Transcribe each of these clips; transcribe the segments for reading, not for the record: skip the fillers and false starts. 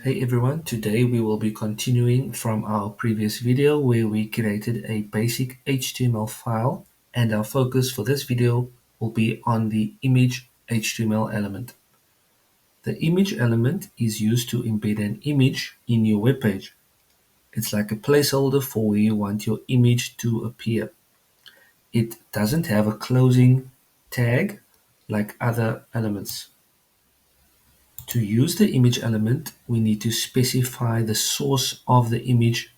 Hey everyone, today we will be continuing from our previous video where we created a basic HTML file, and our focus for this video will be on the image HTML element. The image element is used to embed an image in your web page. It's like a placeholder for where you want your image to appear. It doesn't have a closing tag like other elements. To use the image element, we need to specify the source of the image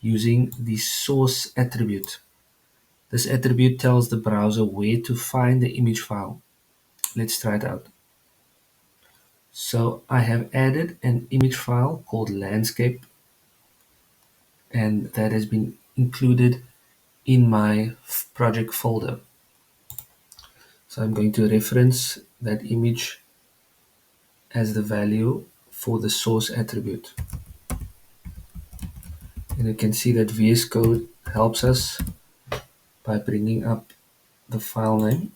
using the source attribute. This attribute tells the browser where to find the image file. Let's try it out. So I have added an image file called landscape, and that has been included in my project folder. So I'm going to reference that image as the value for the source attribute. And you can see that VS Code helps us by bringing up the file name.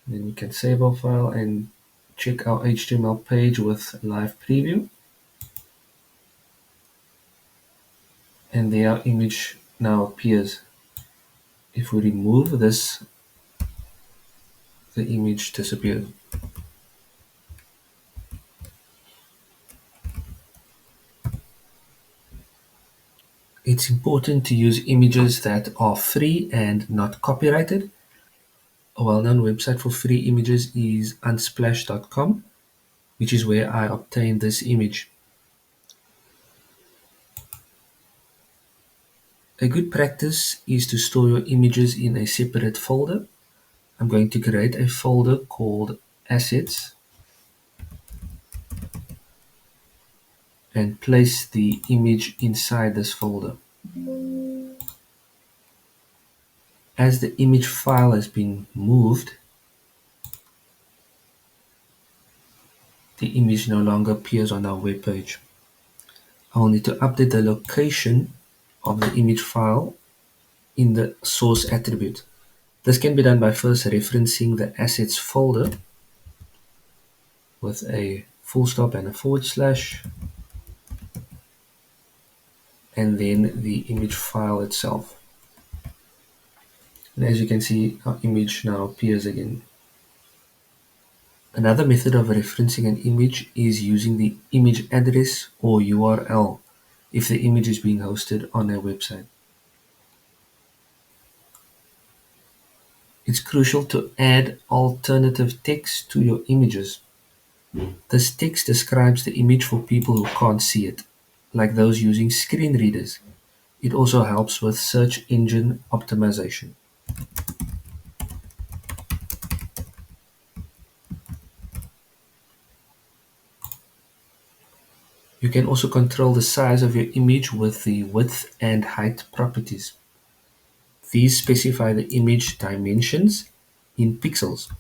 Then we can save our file and check our HTML page with live preview. And there our image now appears. If we remove this, the image disappears. It's important to use images that are free and not copyrighted. A well-known website for free images is unsplash.com, which is where I obtained this image. A good practice is to store your images in a separate folder. I'm going to create a folder called Assets and place the image inside this folder. As the image file has been moved, the image no longer appears on our web page. I will need to update the location of the image file in the source attribute. This can be done by first referencing the assets folder with a full stop and a forward slash, and then the image file itself. And as you can see, our image now appears again. Another method of referencing an image is using the image address or URL if the image is being hosted on a website. It's crucial to add alternative text to your images. This text describes the image for people who can't see it, like those using screen readers. It also helps with search engine optimization. You can also control the size of your image with the width and height properties. These specify the image dimensions in pixels.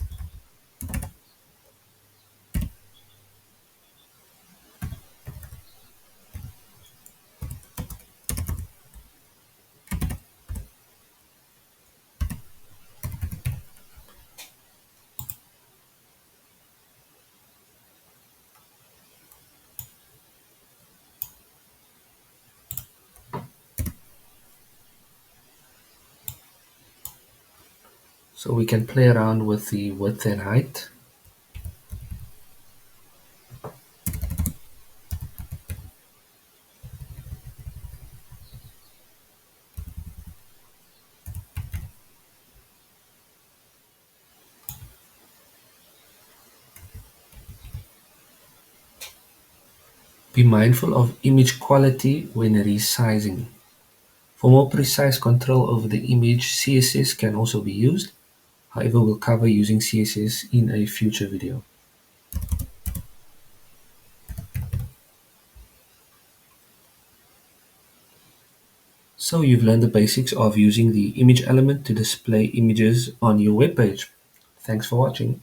So we can play around with the width and height. Be mindful of image quality when resizing. For more precise control over the image, CSS can also be used. However, we'll cover using CSS in a future video. So you've learned the basics of using the image element to display images on your web page. Thanks for watching.